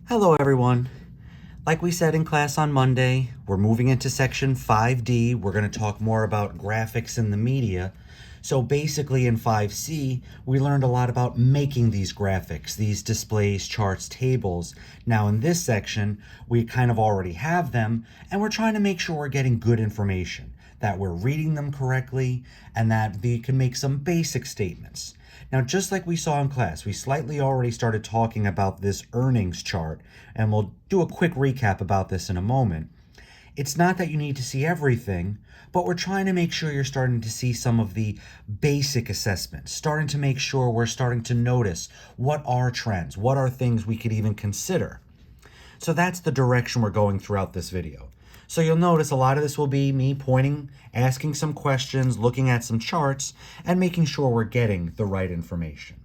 Hello everyone. Like we said in class on Monday, we're moving into section 5D. We're going to talk more about graphics in the media. So basically in 5C, we learned a lot about making these graphics, these displays, charts, tables. Now in this section, we kind of already have them, and we're trying to make sure we're getting good information, that we're reading them correctly, and that we can make some basic statements. Now, just like we saw in class, we slightly already started talking about this earnings chart, and we'll do a quick recap about this in a moment. It's not that you need to see everything, but we're trying to make sure you're starting to see some of the basic assessments, starting to make sure we're starting to notice what are trends, what are things we could even consider. So that's the direction we're going throughout this video. So you'll notice a lot of this will be me pointing, asking some questions, looking at some charts, and making sure we're getting the right information.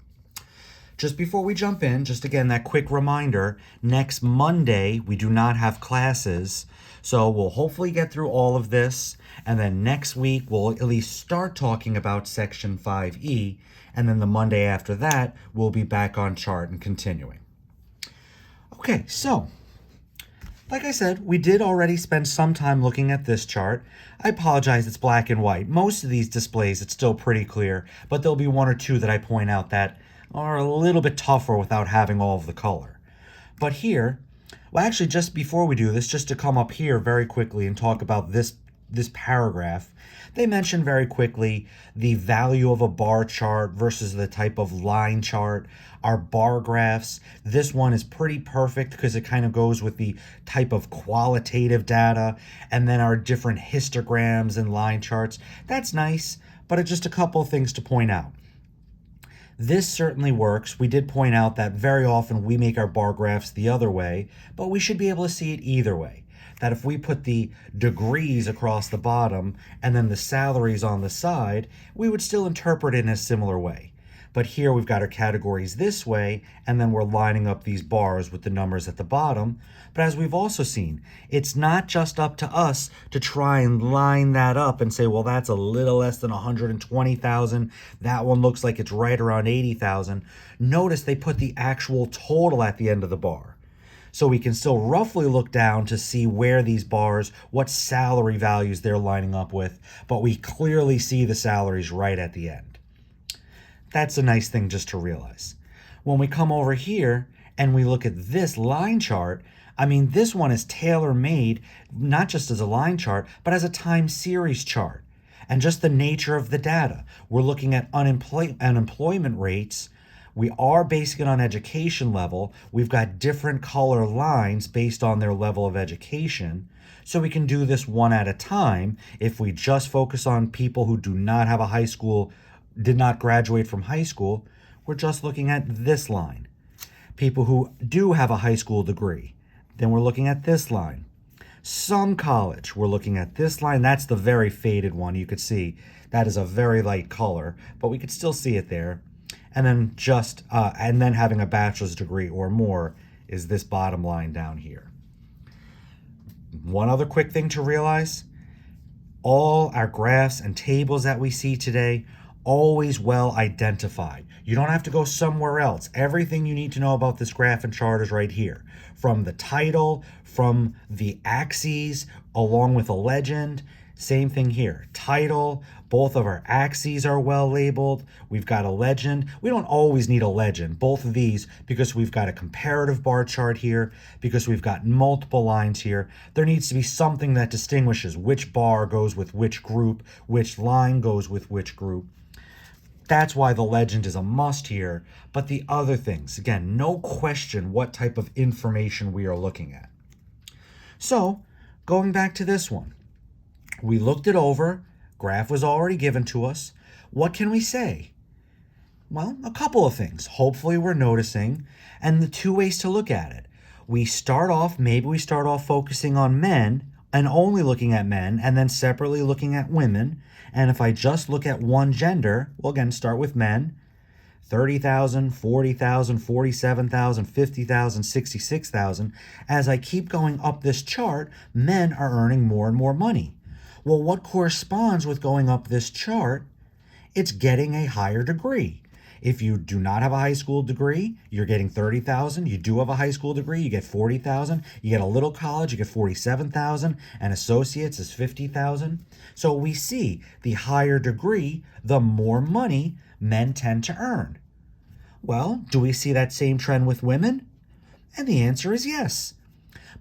Just before we jump in, just again, that quick reminder, next Monday, we do not have classes, so we'll hopefully get through all of this, and then next week, we'll at least start talking about Section 5E, and then the Monday after that, we'll be back on chart and continuing. Okay, so like I said, we did already spend some time looking at this chart. I apologize, it's black and white. Most of these displays, it's still pretty clear, but there'll be one or two that I point out that are a little bit tougher without having all of the color. But here, well, actually, just before we do this, just to come up here very quickly and talk about this paragraph, they mention very quickly the value of a bar chart versus the type of line chart, our bar graphs. This one is pretty perfect because it kind of goes with the type of qualitative data, and then our different histograms and line charts. That's nice, but it's just a couple of things to point out. This certainly works. We did point out that very often we make our bar graphs the other way, but we should be able to see it either way. That if we put the degrees across the bottom and then the salaries on the side, we would still interpret it in a similar way. But here we've got our categories this way, and then we're lining up these bars with the numbers at the bottom. But as we've also seen, it's not just up to us to try and line that up and say, well, that's a little less than 120,000. That one looks like it's right around 80,000. Notice they put the actual total at the end of the bar. So we can still roughly look down to see where these bars, what salary values they're lining up with, but we clearly see the salaries right at the end. That's a nice thing just to realize. When we come over here and we look at this line chart, I mean, this one is tailor-made, not just as a line chart, but as a time series chart. And just the nature of the data. We're looking at unemployment rates. We are basing it on education level. We've got different color lines based on their level of education. So we can do this one at a time. If we just focus on people who do not have a high school, did not graduate from high school, we're just looking at this line. People who do have a high school degree, then we're looking at this line. Some college, we're looking at this line. That's the very faded one. You could see that is a very light color, but we could still see it there. And then and then having a bachelor's degree or more is this bottom line down here. One other quick thing to realize, all our graphs and tables that we see today, always well identified. You don't have to go somewhere else. Everything you need to know about this graph and chart is right here. From the title, from the axes, along with a legend. Same thing here. Title, both of our axes are well labeled. We've got a legend. We don't always need a legend, both of these, because we've got a comparative bar chart here, because we've got multiple lines here. There needs to be something that distinguishes which bar goes with which group, which line goes with which group. That's why the legend is a must here. But the other things, again, no question what type of information we are looking at. So, going back to this one, we looked it over. Graph was already given to us. What can we say? Well, a couple of things. Hopefully we're noticing, and the two ways to look at it. Maybe we start off focusing on men and only looking at men, and then separately looking at women. And if I just look at one gender, we'll again start with men, 30,000, 40,000, 47,000, 50,000, 66,000. As I keep going up this chart, men are earning more and more money. Well, what corresponds with going up this chart? It's getting a higher degree. If you do not have a high school degree, you're getting 30,000. You do have a high school degree, you get 40,000. You get a little college, you get 47,000, and associates is 50,000. So we see the higher degree, the more money men tend to earn. Well, do we see that same trend with women? And the answer is yes.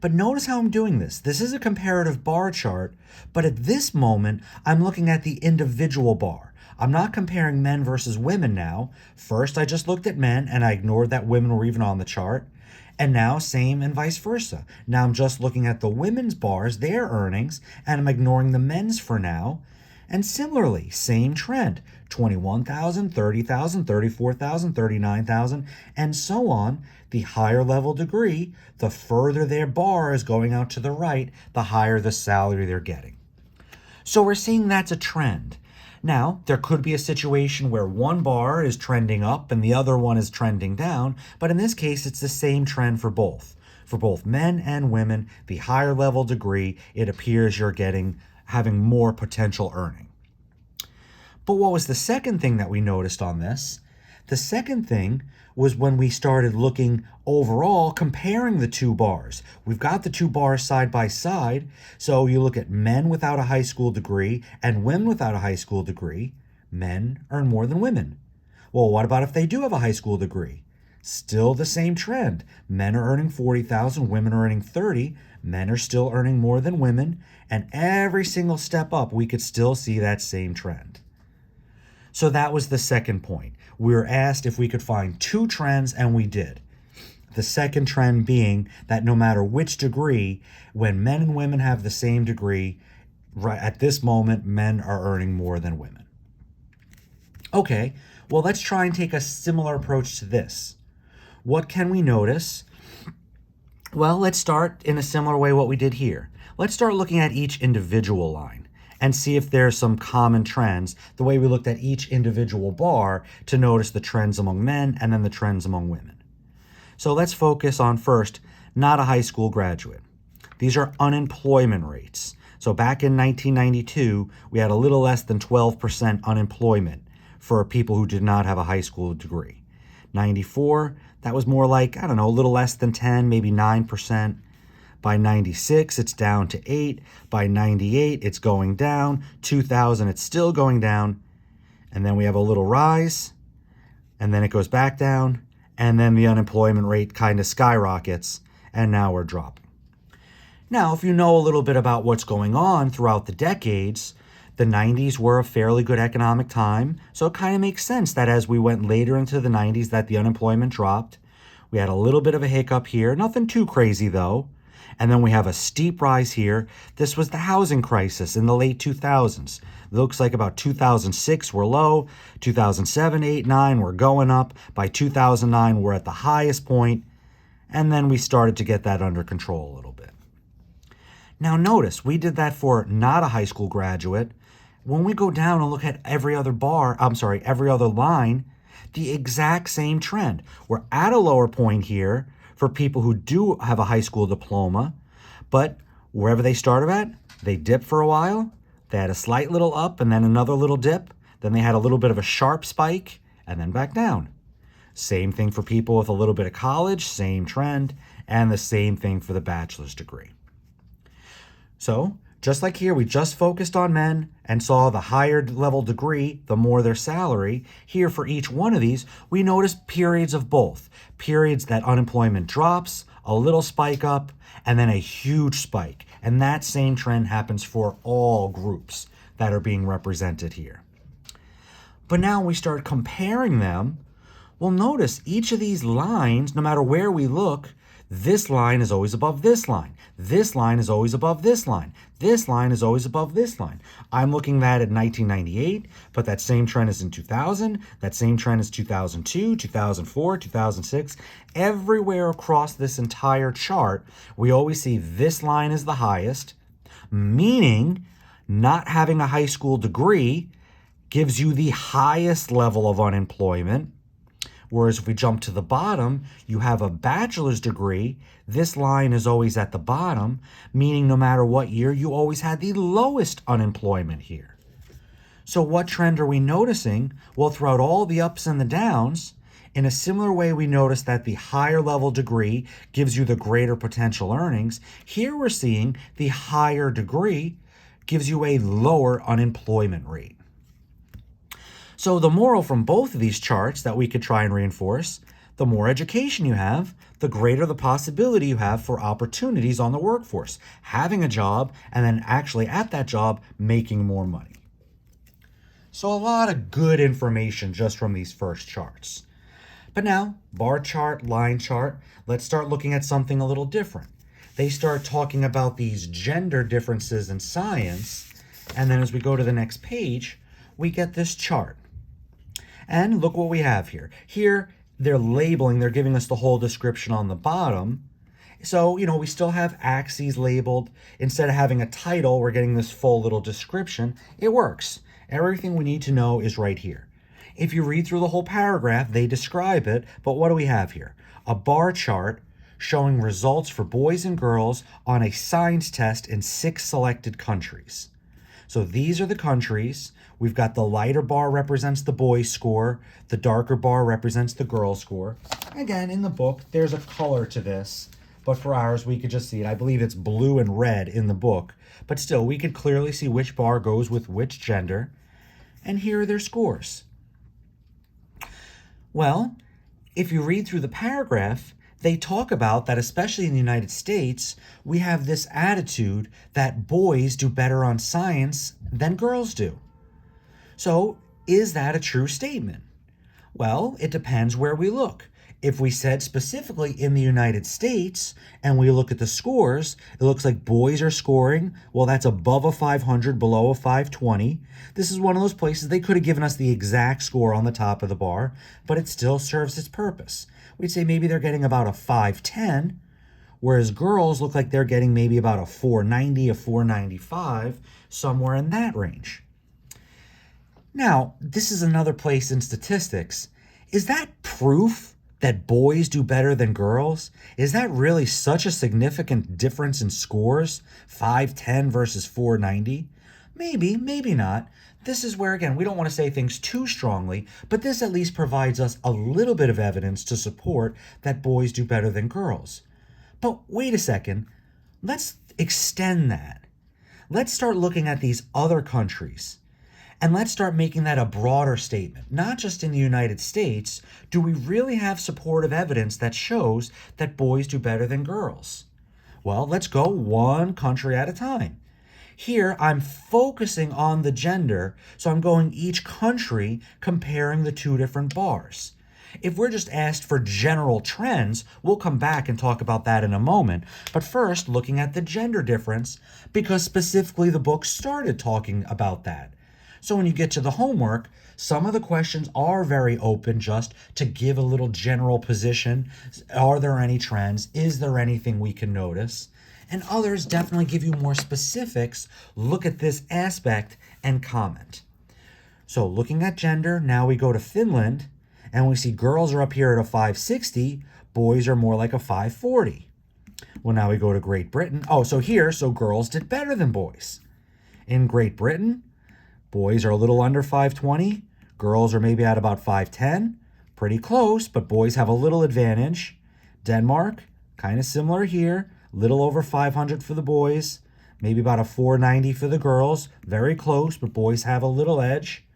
But notice how I'm doing this. This is a comparative bar chart, but at this moment, I'm looking at the individual bar. I'm not comparing men versus women now. First, I just looked at men and I ignored that women were even on the chart. And now, same and vice versa. Now I'm just looking at the women's bars, their earnings, and I'm ignoring the men's for now. And similarly, same trend, 21,000, 30,000, 34,000, 39,000, and so on. The higher level degree, the further their bar is going out to the right, the higher the salary they're getting. So we're seeing that's a trend. Now, there could be a situation where one bar is trending up and the other one is trending down, but in this case, it's the same trend for both. For both men and women, the higher level degree, it appears you're having more potential earning. But what was the second thing that we noticed on this? The second thing was when we started looking overall, comparing the two bars. We've got the two bars side by side. So you look at men without a high school degree and women without a high school degree. Men earn more than women. Well, what about if they do have a high school degree? Still the same trend. Men are earning 40,000, women are earning 30. Men are still earning more than women. And every single step up, we could still see that same trend. So that was the second point. We were asked if we could find two trends, and we did. The second trend being that no matter which degree, when men and women have the same degree, right at this moment, men are earning more than women. Okay, well, let's try and take a similar approach to this. What can we notice? Well, let's start in a similar way what we did here. Let's start looking at each individual line and see if there's some common trends, the way we looked at each individual bar to notice the trends among men and then the trends among women. So let's focus on first, not a high school graduate. These are unemployment rates. So back in 1992, we had a little less than 12% unemployment for people who did not have a high school degree. 94, that was more like, a little less than 10, maybe 9%. By 96, it's down to 8. By 98, it's going down. 2000, it's still going down. And then we have a little rise, and then it goes back down, and then the unemployment rate kind of skyrockets, and now we're dropping. Now, if you know a little bit about what's going on throughout the decades, the 90s were a fairly good economic time, so it kind of makes sense that as we went later into the 90s that the unemployment dropped. We had a little bit of a hiccup here, nothing too crazy though. And then we have a steep rise here. This was the housing crisis in the late 2000s. It looks like about 2006 we're low, 2007, 8, 9 we're going up. By 2009 we're at the highest point, and then we started to get that under control a little bit. Now notice, we did that for not a high school graduate. When we go down and look at every other line, the exact same trend. We're at a lower point here for people who do have a high school diploma, but wherever they started at, they dipped for a while, they had a slight little up and then another little dip, then they had a little bit of a sharp spike, and then back down. Same thing for people with a little bit of college, same trend, and the same thing for the bachelor's degree. So, just like here, we just focused on men and saw the higher level degree, the more their salary. Here for each one of these, we notice periods of both. Periods that unemployment drops, a little spike up, and then a huge spike. And that same trend happens for all groups that are being represented here. But now we start comparing them. Well, notice each of these lines, no matter where we look, this line is always above this line. This line is always above this line. This line is always above this line. I'm looking at it in 1998, but that same trend is in 2000. That same trend is 2002, 2004, 2006. Everywhere across this entire chart, we always see this line is the highest, meaning not having a high school degree gives you the highest level of unemployment. Whereas if we jump to the bottom, you have a bachelor's degree. This line is always at the bottom, meaning no matter what year, you always had the lowest unemployment here. So what trend are we noticing? Well, throughout all the ups and the downs, in a similar way we notice that the higher level degree gives you the greater potential earnings, here we're seeing the higher degree gives you a lower unemployment rate. So the moral from both of these charts that we could try and reinforce, the more education you have, the greater the possibility you have for opportunities on the workforce, having a job, and then actually at that job making more money. So a lot of good information just from these first charts. But now, bar chart, line chart, let's start looking at something a little different. They start talking about these gender differences in science, and then as we go to the next page, we get this chart. And look what we have here. Here, they're labeling, they're giving us the whole description on the bottom. So, we still have axes labeled. Instead of having a title, we're getting this full little description. It works. Everything we need to know is right here. If you read through the whole paragraph, they describe it, but what do we have here? A bar chart showing results for boys and girls on a science test in 6 selected countries. So these are the countries. We've got the lighter bar represents the boys' score. The darker bar represents the girls' score. Again, in the book, there's a color to this, but for ours, we could just see it. I believe it's blue and red in the book, but still, we could clearly see which bar goes with which gender, and here are their scores. Well, if you read through the paragraph, they talk about that, especially in the United States, we have this attitude that boys do better on science than girls do. So, is that a true statement? Well, it depends where we look. If we said specifically in the United States and we look at the scores, it looks like boys are scoring, well, that's above a 500, below a 520. This is one of those places they could have given us the exact score on the top of the bar, but it still serves its purpose. We'd say maybe they're getting about a 510, whereas girls look like they're getting maybe about a 490, a 495, somewhere in that range. Now, this is another place in statistics. Is that proof that boys do better than girls? Is that really such a significant difference in scores? 510 versus 490? Maybe, maybe not. This is where, again, we don't want to say things too strongly, but this at least provides us a little bit of evidence to support that boys do better than girls. But wait a second. Let's extend that. Let's start looking at these other countries. And let's start making that a broader statement. Not just in the United States, do we really have supportive evidence that shows that boys do better than girls? Well, let's go one country at a time. Here, I'm focusing on the gender, so I'm going each country comparing the two different bars. If we're just asked for general trends, we'll come back and talk about that in a moment. But first, looking at the gender difference, because specifically the book started talking about that. So when you get to the homework, some of the questions are very open just to give a little general position. Are there any trends? Is there anything we can notice? And others definitely give you more specifics. Look at this aspect and comment. So looking at gender, now we go to Finland and we see girls are up here at a 560, boys are more like a 540. Well, now we go to Great Britain. So girls did better than boys. In Great Britain, boys are a little under 520. Girls are maybe at about 510. Pretty close, but boys have a little advantage. Denmark, kind of similar here. Little over 500 for the boys. Maybe about a 490 for the girls. Very close, but boys have a little edge.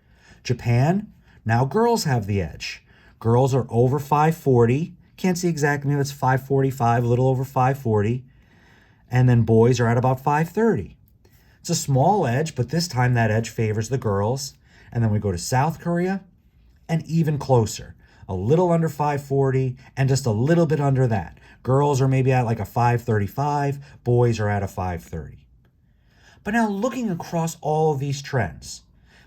Japan, now girls have the edge. Girls are over 540. Can't see exactly, maybe it's 545, a little over 540. And then boys are at about 530. It's a small edge, but this time that edge favors the girls. And then we go to South Korea, and even closer. A little under 540, and just a little bit under that. Girls are maybe at like a 535, boys are at a 530. But now looking across all of these trends,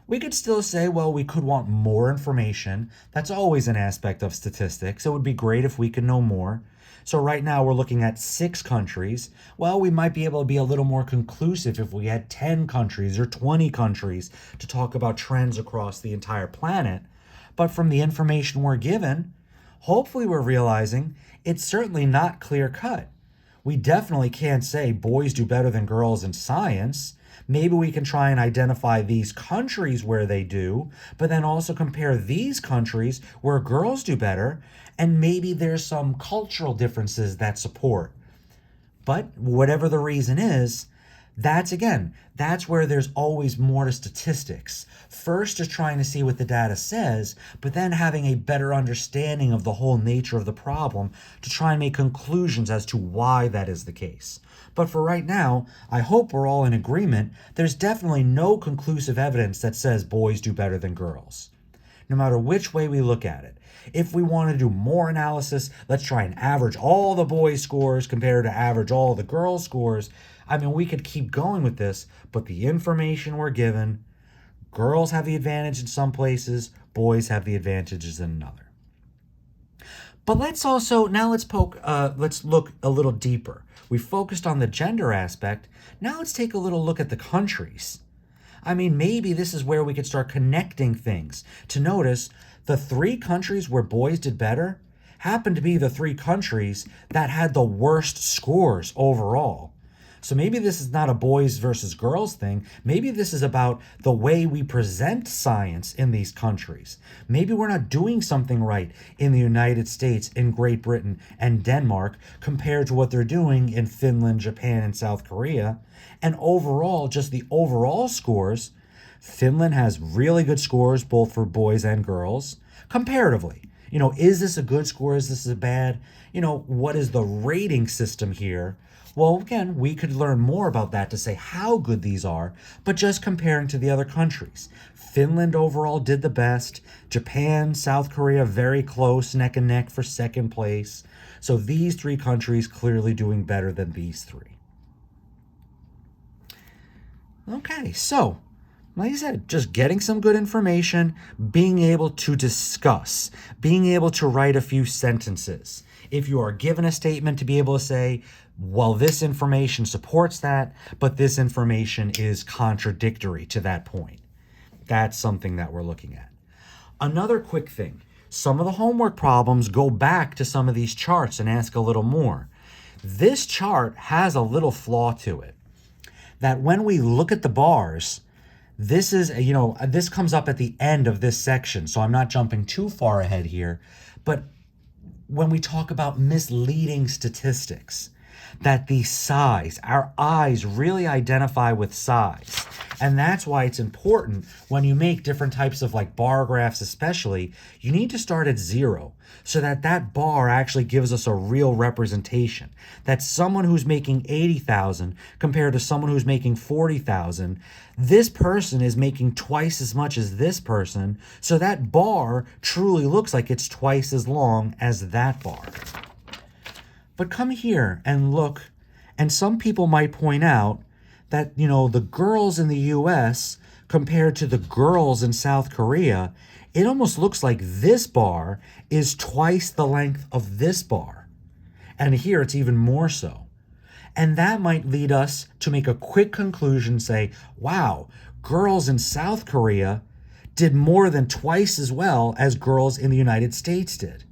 we could still say, well, we could want more information. That's always an aspect of statistics. It would be great if we could know more. So right now we're looking at 6 countries. Well, we might be able to be a little more conclusive if we had 10 countries or 20 countries to talk about trends across the entire planet. But from the information we're given, hopefully we're realizing it's certainly not clear cut. We definitely can't say boys do better than girls in science. Maybe we can try and identify these countries where they do, but then also compare these countries where girls do better, and maybe there's some cultural differences that support. But whatever the reason is, that's where there's always more to statistics. First, just trying to see what the data says, but then having a better understanding of the whole nature of the problem to try and make conclusions as to why that is the case. But for right now, I hope we're all in agreement. There's definitely no conclusive evidence that says boys do better than girls, no matter which way we look at it. If we want to do more analysis, let's try and average all the boys' scores compared to average all the girls' scores. I mean, we could keep going with this, but the information we're given, girls have the advantage in some places, boys have the advantages in another. But let's look a little deeper. We focused on the gender aspect. Now let's take a little look at the countries. I mean, maybe this is where we could start connecting things to notice the 3 countries where boys did better happened to be the 3 countries that had the worst scores overall. So maybe this is not a boys versus girls thing. Maybe this is about the way we present science in these countries. Maybe we're not doing something right in the United States, in Great Britain, and Denmark compared to what they're doing in Finland, Japan, and South Korea. And overall, just the overall scores, Finland has really good scores both for boys and girls comparatively. Is this a good score? Is this a bad? What is the rating system here? Well, again, we could learn more about that to say how good these are, but just comparing to the other countries. Finland overall did the best. Japan, South Korea, very close, neck and neck for second place. So these 3 countries clearly doing better than these 3. Okay, so like I said, just getting some good information, being able to discuss, being able to write a few sentences. If you are given a statement, to be able to say, well, this information supports that, but this information is contradictory to that point. That's something that we're looking at. Another quick thing, some of the homework problems go back to some of these charts and ask a little more. This chart has a little flaw to it, that when we look at the bars, this comes up at the end of this section, so I'm not jumping too far ahead here, but when we talk about misleading statistics, that the size, our eyes really identify with size. And that's why it's important when you make different types of bar graphs especially, you need to start at 0 so that bar actually gives us a real representation. That someone who's making 80,000 compared to someone who's making 40,000, this person is making twice as much as this person, so that bar truly looks like it's twice as long as that bar. But come here and look, and some people might point out that, the girls in the US compared to the girls in South Korea, it almost looks like this bar is twice the length of this bar. And here it's even more so. And that might lead us to make a quick conclusion, say, wow, girls in South Korea did more than twice as well as girls in the United States did.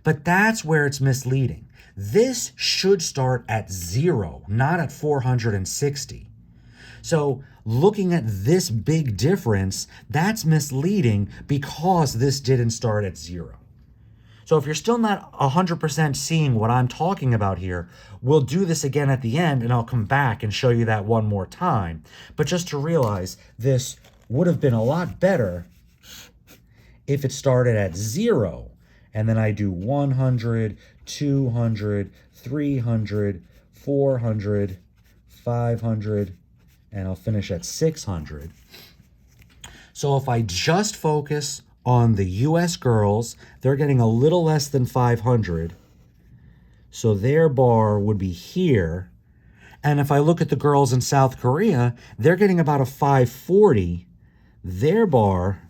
But that's where it's misleading. This should start at 0, not at 460. So looking at this big difference, that's misleading because this didn't start at 0. So if you're still not 100% seeing what I'm talking about here, we'll do this again at the end and I'll come back and show you that one more time. But just to realize, this would have been a lot better if it started at 0 and then I do 100, 200, 300, 400, 500, and I'll finish at 600. So if I just focus on the US girls, they're getting a little less than 500. So their bar would be here. And if I look at the girls in South Korea, they're getting about a 540. Their bar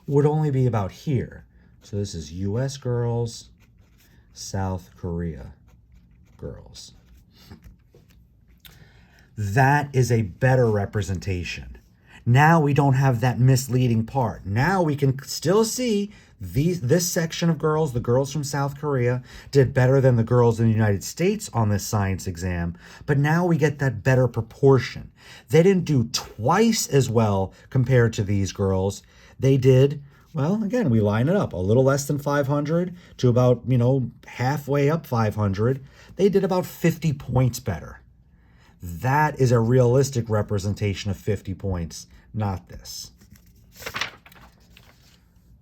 would only be about here. So this is US girls, South Korea girls. That is a better representation. Now we don't have that misleading part. Now we can still see This section of girls, the girls from South Korea, did better than the girls in the United States on this science exam, but now we get that better proportion. They didn't do twice as well compared to these girls. They did, well, again, we line it up, a little less than 500 to about, halfway up 500. They did about 50 points better. That is a realistic representation of 50 points, not this.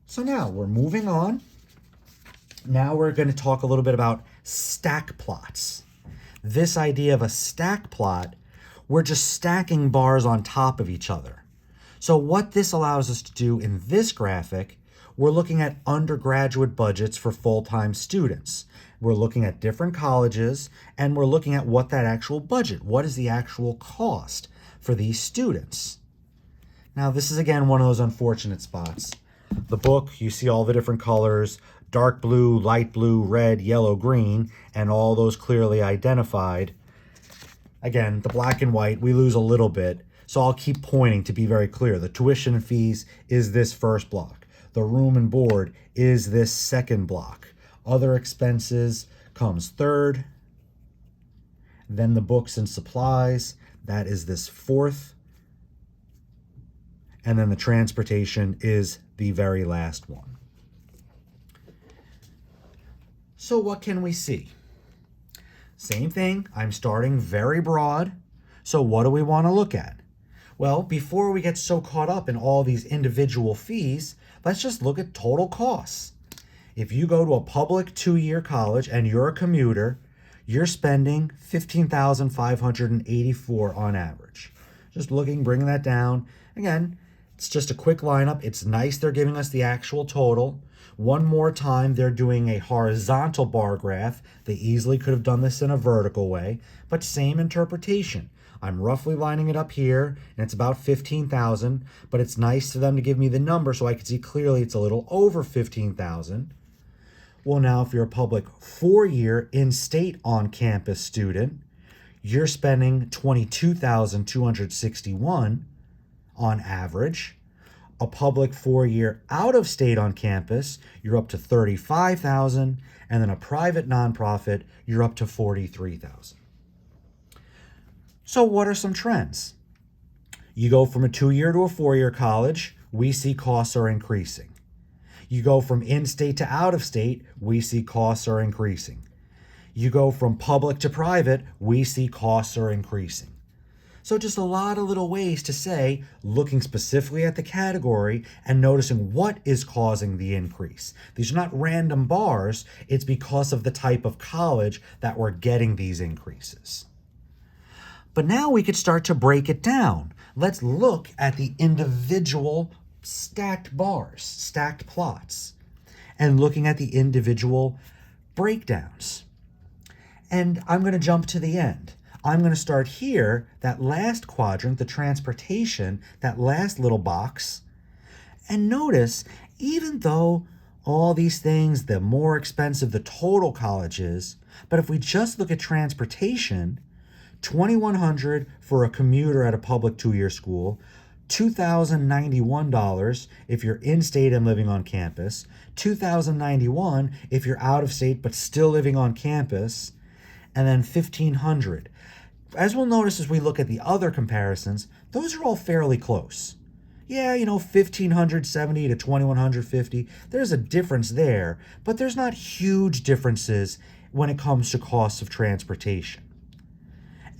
So now we're moving on. Now we're going to talk a little bit about stack plots. This idea of a stack plot, we're just stacking bars on top of each other. So what this allows us to do in this graphic, we're looking at undergraduate budgets for full-time students. We're looking at different colleges, and we're looking at what that actual budget, what is the actual cost for these students. Now, this is, again, one of those unfortunate spots. The book, you see all the different colors, dark blue, light blue, red, yellow, green, and all those clearly identified. Again, the black and white, we lose a little bit, so I'll keep pointing to be very clear. The tuition and fees is this first block. The room and board is this second block. Other expenses comes third. Then the books and supplies, that is this fourth. And then the transportation is the very last one. So what can we see? Same thing, I'm starting very broad. So what do we want to look at? Well, before we get so caught up in all these individual fees, let's just look at total costs. If you go to a public 2-year college and you're a commuter, you're spending $15,584 on average. Just looking, bringing that down. Again, it's just a quick lineup. It's nice they're giving us the actual total. One more time, they're doing a horizontal bar graph. They easily could have done this in a vertical way, but same interpretation. I'm roughly lining it up here, and it's about 15,000, but it's nice to them to give me the number so I can see clearly it's a little over 15,000. Well, now if you're a public 4-year in-state on-campus student, you're spending $22,261 on average. A public 4-year out-of-state on campus, you're up to $35,000, and then a private nonprofit, you're up to $43,000. So what are some trends? You go from a 2-year to a 4-year college, we see costs are increasing. You go from in-state to out-of-state, we see costs are increasing. You go from public to private, we see costs are increasing. So just a lot of little ways to say, looking specifically at the category and noticing what is causing the increase. These are not random bars, it's because of the type of college that we're getting these increases. But now we could start to break it down. Let's look at the individual stacked bars, stacked plots, and looking at the individual breakdowns. And I'm going to jump to the end. I'm going to start here, that last quadrant, the transportation, that last little box. And notice, even though all these things, the more expensive the total college is, but if we just look at transportation, $2,100 for a commuter at a public 2-year school, $2,091 if you're in-state and living on campus, $2,091 if you're out of state but still living on campus, and then $1,500. As we'll notice as we look at the other comparisons, those are all fairly close. Yeah, $1,570 to $2,150, there's a difference there, but there's not huge differences when it comes to costs of transportation.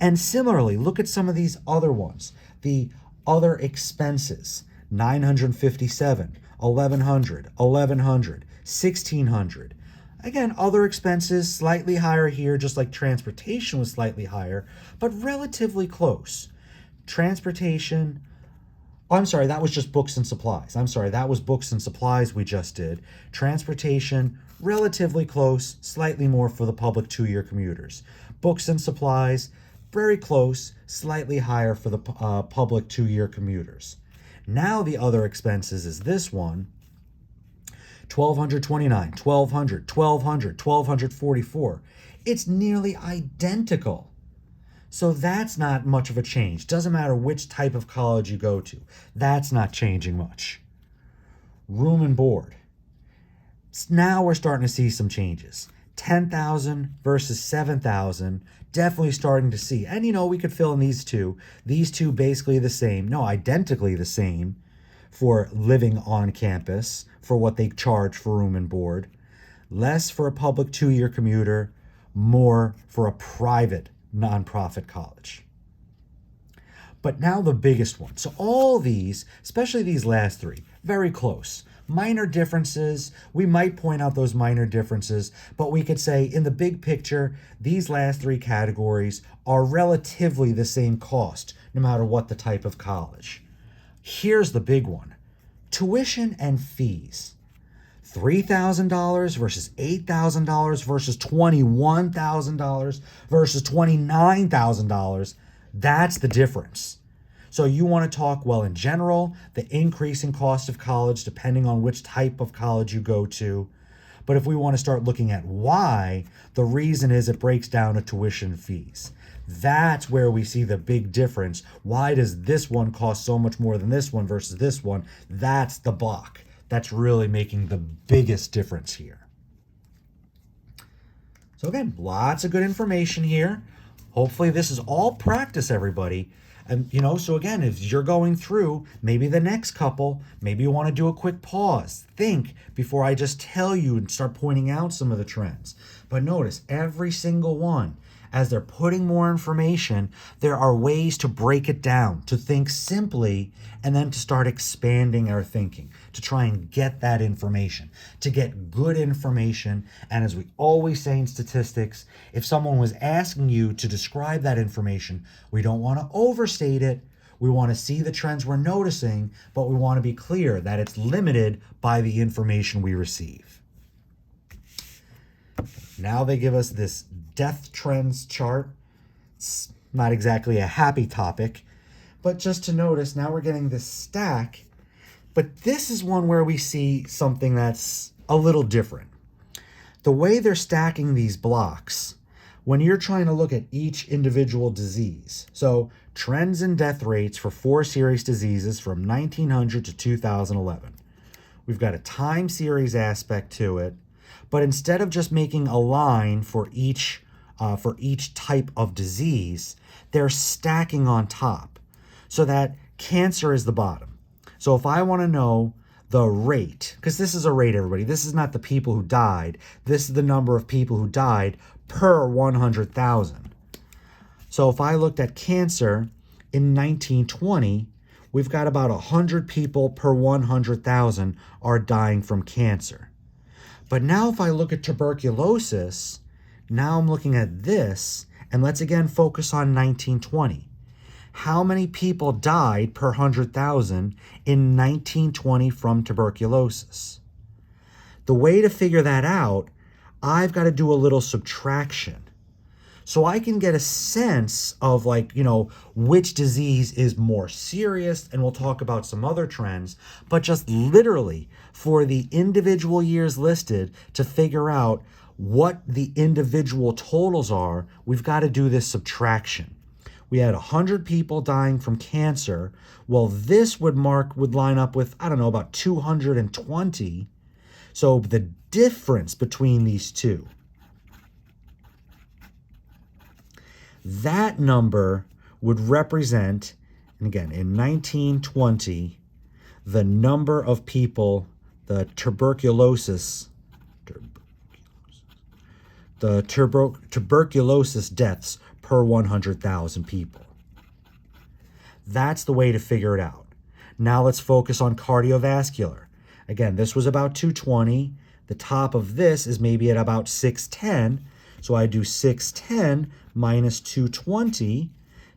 And similarly, look at some of these other ones. The other expenses, $957, $1,100, $1,100, $1,600. Again, other expenses slightly higher here, just like transportation was slightly higher, but relatively close. Transportation, I'm sorry, that was just books and supplies. I'm sorry, that was books and supplies we just did. Transportation, relatively close, slightly more for the public 2-year commuters. Books and supplies, very close, slightly higher for the public 2-year commuters. Now the other expenses is this one, $1,229, $1,200, $1,200, $1,244. It's nearly identical. So that's not much of a change. Doesn't matter which type of college you go to. That's not changing much. Room and board. Now we're starting to see some changes. 10,000 versus 7,000, definitely starting to see. And we could fill in these two. These two basically the same, no, identically the same for living on campus, for what they charge for room and board. Less for a public 2-year commuter, more for a private nonprofit college. But now the biggest one. So all these, especially these last three, very close. Minor differences, we might point out those minor differences, but we could say in the big picture, these last three categories are relatively the same cost, no matter what the type of college. Here's the big one. Tuition and fees. $3,000 versus $8,000 versus $21,000 versus $29,000. That's the difference. So you want to talk, well, in general, the increase in cost of college, depending on which type of college you go to. But if we want to start looking at why, the reason is it breaks down to tuition fees. That's where we see the big difference. Why does this one cost so much more than this one versus this one? That's the block. That's really making the biggest difference here. So again, lots of good information here. Hopefully this is all practice, everybody. And, so again, if you're going through maybe the next couple, maybe you want to do a quick pause. Think before I just tell you and start pointing out some of the trends. But notice every single one, as they're putting more information, there are ways to break it down, to think simply, and then to start expanding our thinking, to try and get that information, to get good information. And as we always say in statistics, if someone was asking you to describe that information, we don't want to overstate it. We want to see the trends we're noticing, but we want to be clear that it's limited by the information we receive. Now they give us this death trends chart. It's not exactly a happy topic, but just to notice, now we're getting this stack. But this is one where we see something that's a little different. The way they're stacking these blocks, when you're trying to look at each individual disease, so trends in death rates for 4 serious diseases from 1900 to 2011. We've got a time series aspect to it, but instead of just making a line for each type of disease, they're stacking on top so that cancer is the bottom. So if I want to know the rate, because this is a rate, everybody, this is not the people who died, this is the number of people who died per 100,000. So if I looked at cancer in 1920, we've got about 100 people per 100,000 are dying from cancer. But now if I look at tuberculosis, now I'm looking at this, and let's again focus on 1920. How many people died per 100,000 in 1920 from tuberculosis? The way to figure that out, I've got to do a little subtraction. So I can get a sense of which disease is more serious, and we'll talk about some other trends, but just literally for the individual years listed to figure out what the individual totals are, we've got to do this subtraction. We had 100 people dying from cancer. Well, this would line up with, about 220. So the difference between these two, that number would represent, and again, in 1920, the number of people, the tuberculosis deaths per 100,000 people. That's the way to figure it out. Now let's focus on cardiovascular. Again, this was about 220. The top of this is maybe at about 610. So I do 610 minus 220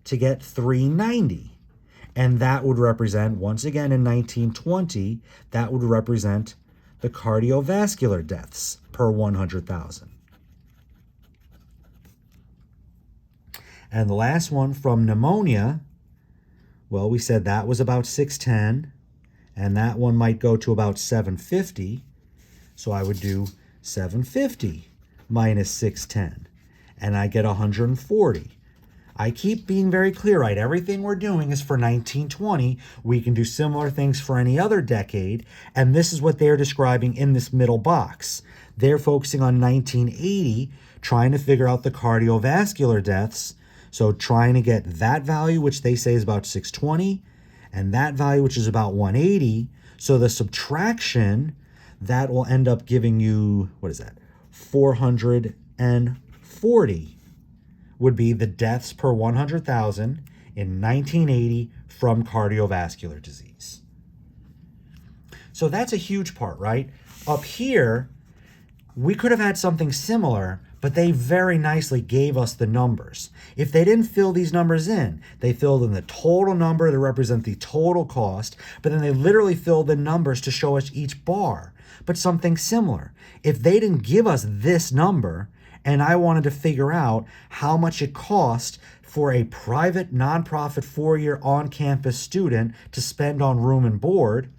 to get 390. And that would represent, once again in 1920, that would represent the cardiovascular deaths per 100,000. And the last one from pneumonia, well, we said that was about 610, and that one might go to about 750. So I would do 750 minus 610, and I get 140. I keep being very clear, right? Everything we're doing is for 1920. We can do similar things for any other decade. And this is what they're describing in this middle box. They're focusing on 1980, trying to figure out the cardiovascular deaths. So trying to get that value, which they say is about 620, and that value, which is about 180. So the subtraction, that will end up giving you, what is that? 440 would be the deaths per 100,000 in 1980 from cardiovascular disease. So that's a huge part, right? Up here, we could have had something similar, but they very nicely gave us the numbers. If they didn't fill these numbers in, they filled in the total number to represent the total cost, but then they literally filled the numbers to show us each bar. But something similar. If they didn't give us this number, and I wanted to figure out how much it cost for a private nonprofit 4-year on-campus student to spend on room and board,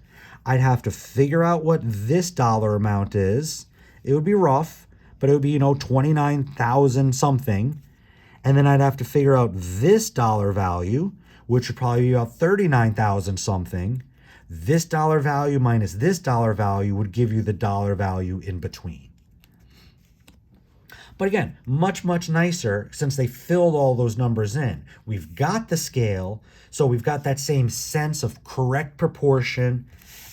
I'd have to figure out what this dollar amount is. It would be rough, but it would be, 29,000 something. And then I'd have to figure out this dollar value, which would probably be about 39,000 something. This dollar value minus this dollar value would give you the dollar value in between. But again, much, much nicer since they filled all those numbers in. We've got the scale, so we've got that same sense of correct proportion.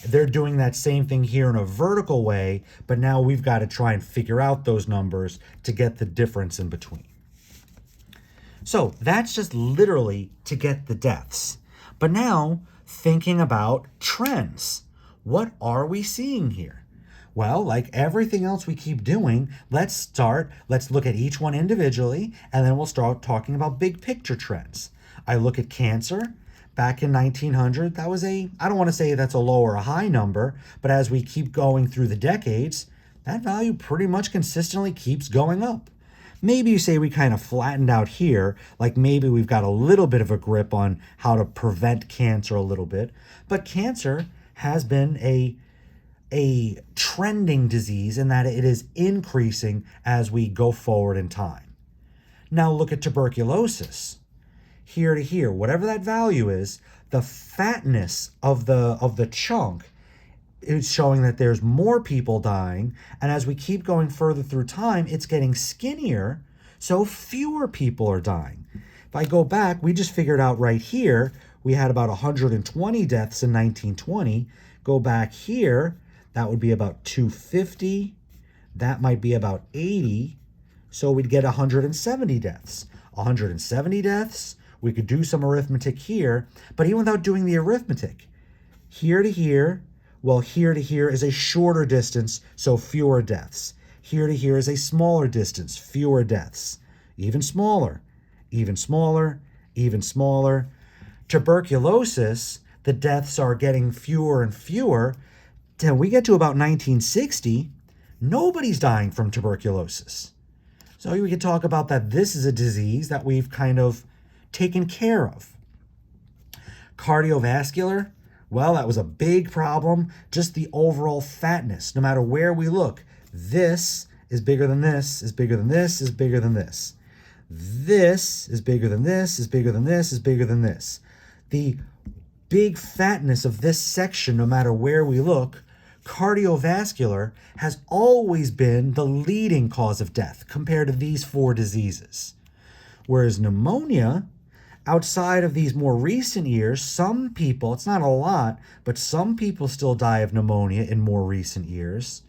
They're doing that same thing here in a vertical way, but now we've got to try and figure out those numbers to get the difference in between. So that's just literally to get the deaths. But now thinking about trends. What are we seeing here? Well, like everything else we keep doing, let's look at each one individually, and then we'll start talking about big picture trends. I look at cancer. Back in 1900, that was I don't want to say that's a low or a high number, but as we keep going through the decades, that value pretty much consistently keeps going up. Maybe you say we kind of flattened out here, like maybe we've got a little bit of a grip on how to prevent cancer a little bit, but cancer has been a trending disease in that it is increasing as we go forward in time. Now look at tuberculosis. Here to here, whatever that value is, the fatness of the chunk is showing that there's more people dying, and as we keep going further through time, it's getting skinnier, so fewer people are dying. If I go back, we just figured out right here, we had about 120 deaths in 1920. Go back here, that would be about 250. That might be about 80. So we'd get 170 deaths. 170 deaths, we could do some arithmetic here, but even without doing the arithmetic, here to here, well, here to here is a shorter distance, so fewer deaths. Here to here is a smaller distance, fewer deaths. Even smaller, even smaller, even smaller. Tuberculosis, the deaths are getting fewer and fewer. Till we get to about 1960, nobody's dying from tuberculosis. So we could talk about that this is a disease that we've kind of taken care of. Cardiovascular, well, that was a big problem. Just the overall fatness, no matter where we look. This is bigger than this, is bigger than this, is bigger than this. This is bigger than this, is bigger than this, is bigger than this. The big fatness of this section, no matter where we look, cardiovascular has always been the leading cause of death compared to these 4 diseases. Whereas pneumonia, outside of these more recent years, some people, it's not a lot, but some people still die of pneumonia in more recent years.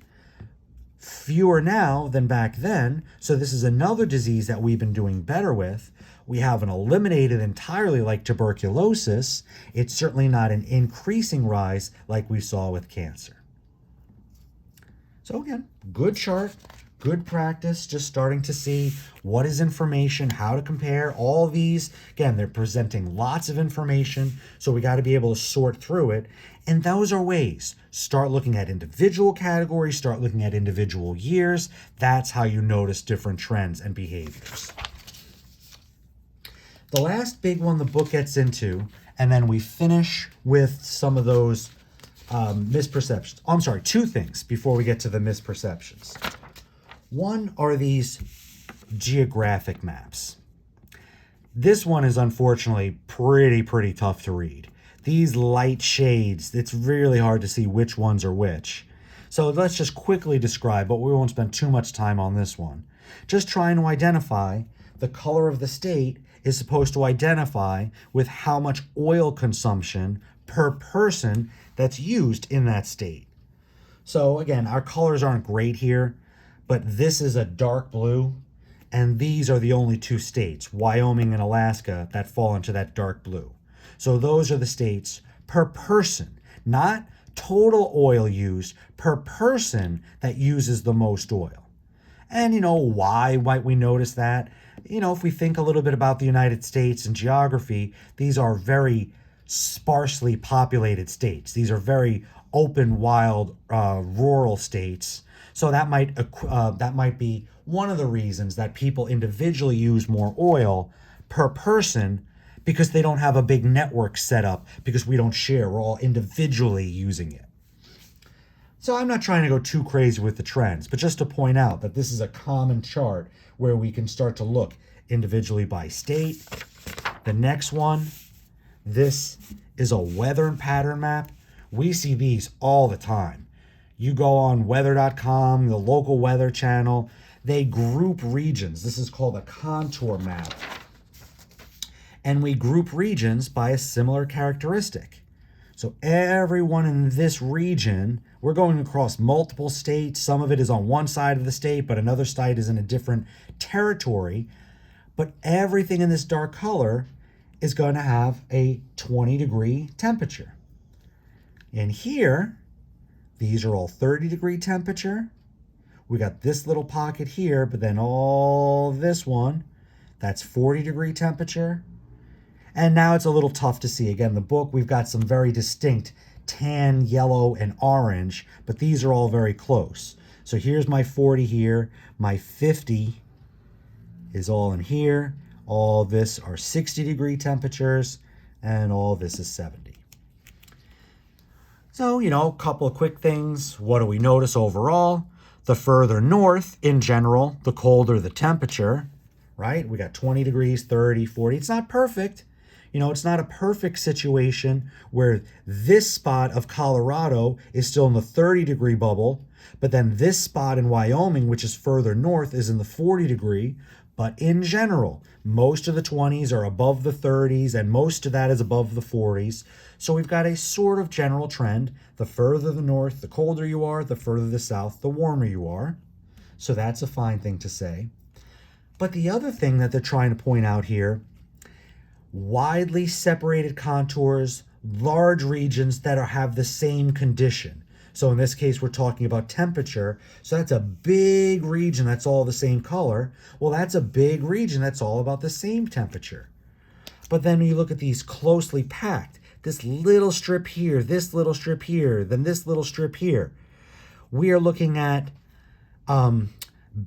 Fewer now than back then, so this is another disease that we've been doing better with. We haven't eliminated entirely like tuberculosis. It's certainly not an increasing rise like we saw with cancer. So again, good chart, good practice, just starting to see what is information, how to compare all these. Again, they're presenting lots of information, so we got to be able to sort through it. And those are ways. Start looking at individual categories, start looking at individual years. That's how you notice different trends and behaviors. The last big one the book gets into, and then we finish with some of those misperceptions. I'm sorry, 2 things before we get to the misperceptions. One are these geographic maps. This one is unfortunately pretty tough to read. These light shades, it's really hard to see which ones are which. So let's just quickly describe, but we won't spend too much time on this one. Just trying to identify the color of the state is supposed to identify with how much oil consumption per person that's used in that state. So again, our colors aren't great here, but this is a dark blue, and these are the only two states, Wyoming and Alaska, that fall into that dark blue. So those are the states per person, not total oil used, per person that uses the most oil. And why might we notice that? If we think a little bit about the United States and geography, these are very sparsely populated states. These are very open, wild, rural states. So that might be one of the reasons that people individually use more oil per person, because they don't have a big network set up, because we don't share. We're all individually using it. So I'm not trying to go too crazy with the trends, but just to point out that this is a common chart where we can start to look individually by state. The next one, this is a weather and pattern map. We see these all the time. You go on weather.com, the local weather channel, they group regions. This is called a contour map. And we group regions by a similar characteristic. So everyone in this region, we're going across multiple states. Some of it is on one side of the state, but another state is in a different territory. But everything in this dark color is going to have a 20-degree temperature. And here, these are all 30-degree temperature. We got this little pocket here, but then all this one, that's 40-degree temperature. And now it's a little tough to see. Again, the book, we've got some very distinct tan, yellow, and orange, but these are all very close. So here's my 40 here. My 50 is all in here. All this are 60-degree temperatures, and all this is 70. So, a couple of quick things. What do we notice overall? The further north, in general, the colder the temperature, right? We got 20 degrees, 30, 40. It's not perfect. It's not a perfect situation where this spot of Colorado is still in the 30-degree bubble, but then this spot in Wyoming, which is further north, is in the 40-degree. But in general, most of the 20s are above the 30s, and most of that is above the 40s. So we've got a sort of general trend. The further the north, the colder you are. The further the south, the warmer you are. So that's a fine thing to say. But the other thing that they're trying to point out here, widely separated contours, large regions that have the same condition. So in this case, we're talking about temperature. So that's a big region that's all the same color. Well, that's a big region that's all about the same temperature. But then when you look at these closely packed, this little strip here, this little strip here, then this little strip here, we are looking at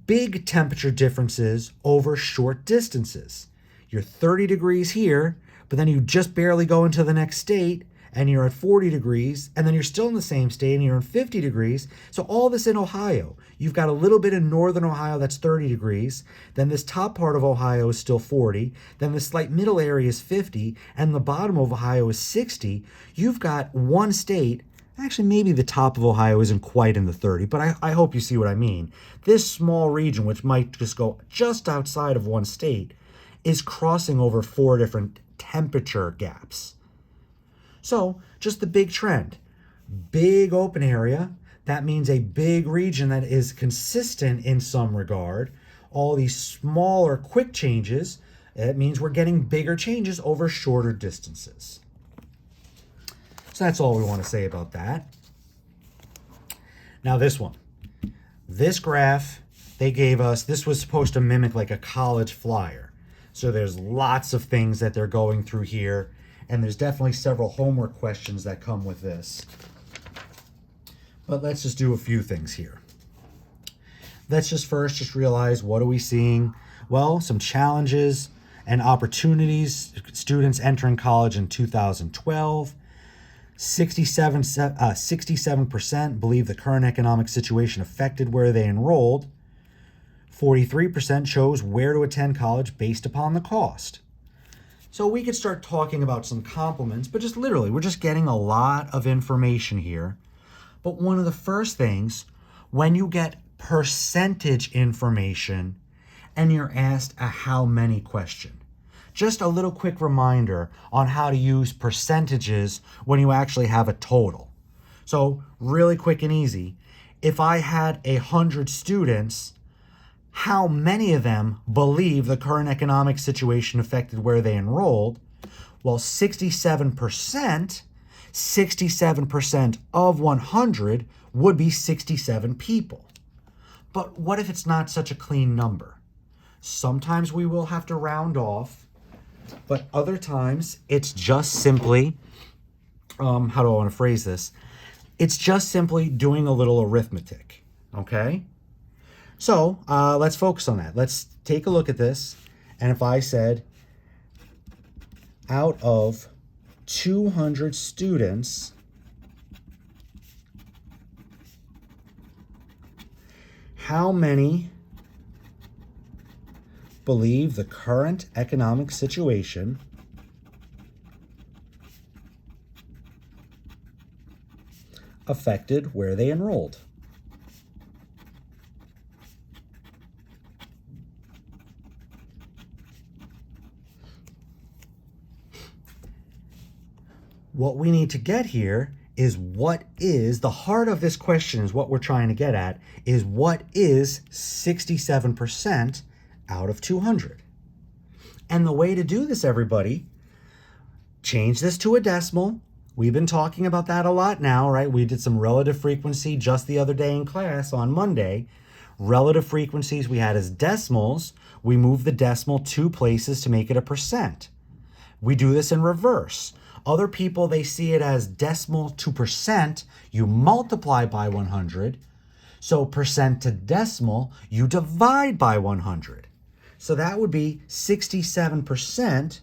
big temperature differences over short distances. You're 30 degrees here, but then you just barely go into the next state, and you're at 40 degrees, and then you're still in the same state, and you're in 50 degrees. So all this in Ohio. You've got a little bit in northern Ohio that's 30 degrees. Then this top part of Ohio is still 40. Then the slight middle area is 50, and the bottom of Ohio is 60. You've got one state. Actually, maybe the top of Ohio isn't quite in the 30, but I hope you see what I mean. This small region, which might just go just outside of one state, is crossing over 4 different temperature gaps. So, just the big trend. Big open area, that means a big region that is consistent in some regard. All these smaller, quick changes, it means we're getting bigger changes over shorter distances. So that's all we want to say about that. Now this one. This graph they gave us, this was supposed to mimic like a college flyer. So there's lots of things that they're going through here, and there's definitely several homework questions that come with this. But let's just do a few things here. Let's just first realize, what are we seeing? Well, some challenges and opportunities. Students entering college in 2012. 67% believe the current economic situation affected where they enrolled. 43% chose where to attend college based upon the cost. So we could start talking about some complements, but just literally, we're just getting a lot of information here. But one of the first things, when you get percentage information and you're asked a how many question, just a little quick reminder on how to use percentages when you actually have a total. So really quick and easy, if I had 100 students, how many of them believe the current economic situation affected where they enrolled? Well, 67% of 100 would be 67 people. But what if it's not such a clean number? Sometimes we will have to round off, but other times it's just simply, how do I want to phrase this? It's just simply doing a little arithmetic, okay? So let's focus on that. Let's take a look at this. And if I said, out of 200 students, how many believe the current economic situation affected where they enrolled? What we need to get here is what is, the heart of this question is what we're trying to get at, is what is 67% out of 200? And the way to do this, everybody, change this to a decimal. We've been talking about that a lot now, right? We did some relative frequency just the other day in class on Monday. Relative frequencies we had as decimals. We move the decimal 2 places to make it a percent. We do this in reverse. Other people, they see it as decimal to percent. You multiply by 100. So percent to decimal, you divide by 100. So that would be 67%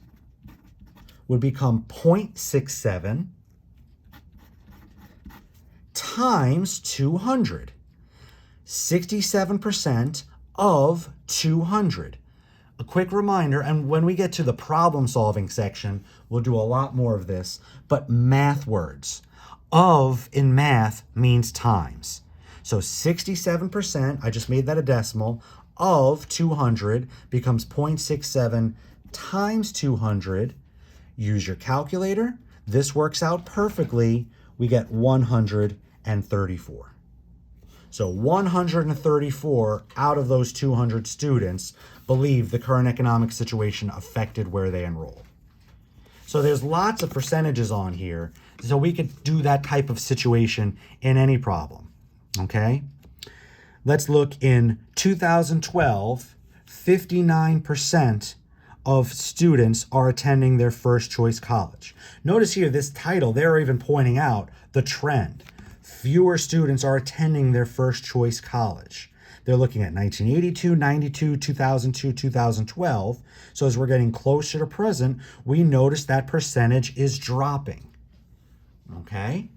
would become 0.67 times 200. 67% of 200. A quick reminder, and when we get to the problem solving section, we'll do a lot more of this, but math words. Of in math means times. So 67%, I just made that a decimal, of 200 becomes 0.67 times 200. Use your calculator. This works out perfectly. We get 134. So 134 out of those 200 students believe the current economic situation affected where they enroll. So there's lots of percentages on here. So we could do that type of situation in any problem, okay? Let's look in 2012, 59% of students are attending their first choice college. Notice here, this title, they're even pointing out the trend. Fewer students are attending their first choice college. They're looking at 1982, 92, 2002, 2012. So as we're getting closer to present, we notice that percentage is dropping. Okay?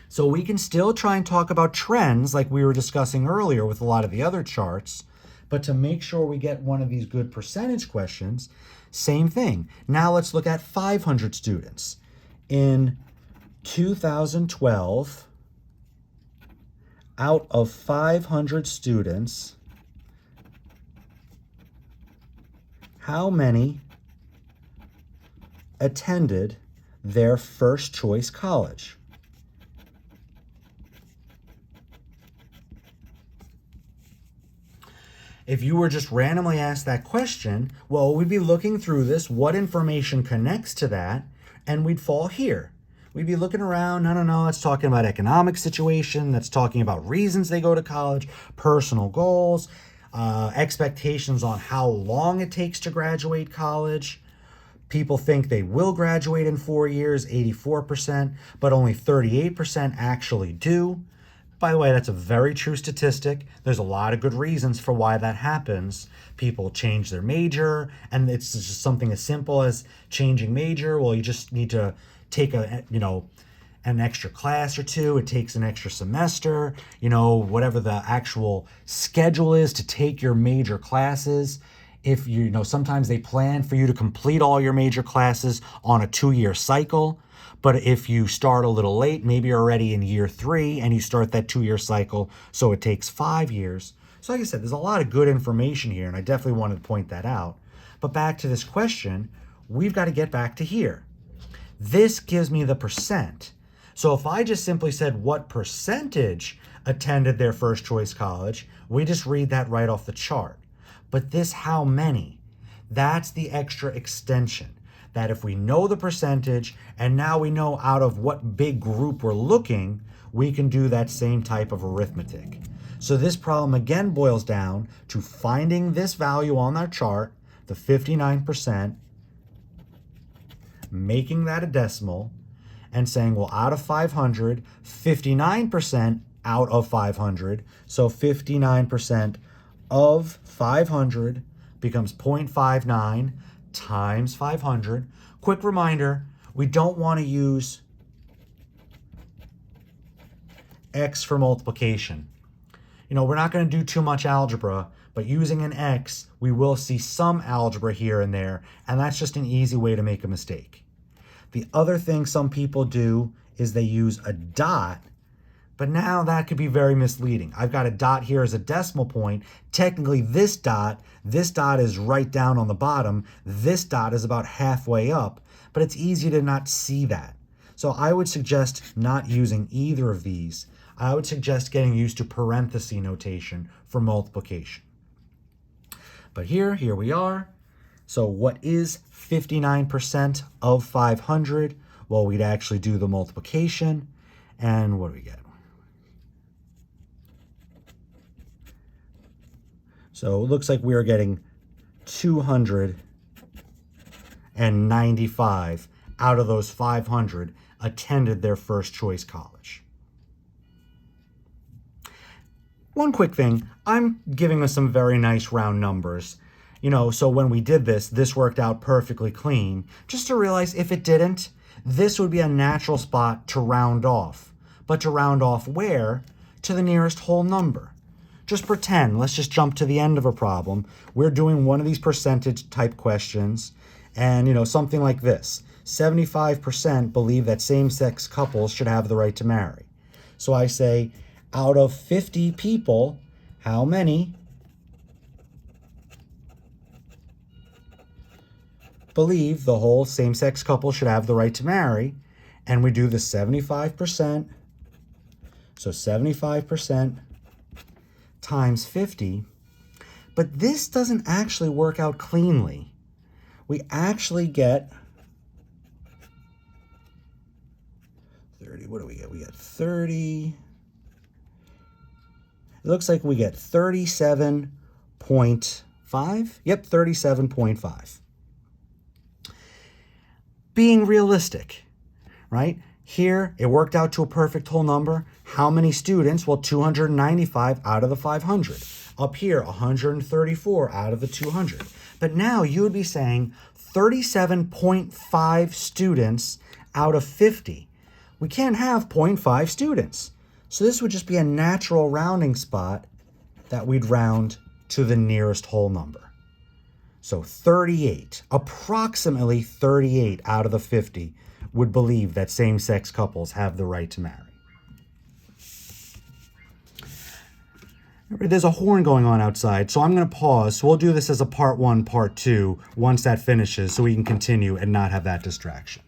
So we can still try and talk about trends like we were discussing earlier with a lot of the other charts, but to make sure we get one of these good percentage questions, same thing. Now let's look at 500 students. In 2012, out of 500 students, how many attended their first choice college? If you were just randomly asked that question, well, we'd be looking through this, what information connects to that, and we'd fall here. We'd be looking around, no, that's talking about economic situation, that's talking about reasons they go to college, personal goals, expectations on how long it takes to graduate college. People think they will graduate in 4 years, 84%, but only 38% actually do. By the way, that's a very true statistic. There's a lot of good reasons for why that happens. People change their major, and it's just something as simple as changing major. Well, you just need to take an extra class or two. It takes an extra semester, whatever the actual schedule is to take your major classes. if you know, sometimes they plan for you to complete all your major classes on a 2-year cycle. But if you start a little late, maybe you're already in year 3 and you start that 2-year cycle, so it takes 5 years. So like I said, there's a lot of good information here, and I definitely wanted to point that out. But back to this question, we've got to get back to here. This gives me the percent. So if I just simply said what percentage attended their first choice college, we just read that right off the chart. But this how many, that's the extra extension. That if we know the percentage and now we know out of what big group we're looking, we can do that same type of arithmetic. So this problem again boils down to finding this value on our chart, the 59%, making that a decimal, and saying, well, out of 500, 59% out of 500. So 59% of 500 becomes 0.59 times 500. Quick reminder, we don't want to use x for multiplication. You know, we're not going to do too much algebra, but using an x, we will see some algebra here and there, and that's just an easy way to make a mistake. The other thing some people do is they use a dot, but now that could be very misleading. I've got a dot here as a decimal point. Technically, this dot is right down on the bottom. This dot is about halfway up, but it's easy to not see that. So I would suggest not using either of these. I would suggest getting used to parenthesis notation for multiplication. But here we are. So what is 59% of 500? Well, we'd actually do the multiplication. And what do we get? So it looks like we are getting 295 out of those 500 attended their first choice college. One quick thing, I'm giving us some very nice round numbers. You know, so when we did this worked out perfectly clean. Just to realize if it didn't, this would be a natural spot to round off. But to round off where? To the nearest whole number. Just pretend, let's just jump to the end of a problem. We're doing one of these percentage type questions, and you know, something like this. 75% believe that same-sex couples should have the right to marry. So I say, out of 50 people, how many believe the whole same-sex couple should have the right to marry? And we do the 75%. So 75% times 50. But this doesn't actually work out cleanly. We actually get 30. What do we get? We get 30. It looks like we get 37.5. Yep, 37.5. Being realistic, right? Here, it worked out to a perfect whole number. How many students? Well, 295 out of the 500. Up here, 134 out of the 200. But now you would be saying 37.5 students out of 50. We can't have 0.5 students. So this would just be a natural rounding spot that we'd round to the nearest whole number. So 38, approximately 38 out of the 50 would believe that same-sex couples have the right to marry. There's a horn going on outside, so I'm going to pause. So we'll do this as a part 1, part 2, once that finishes, so we can continue and not have that distraction.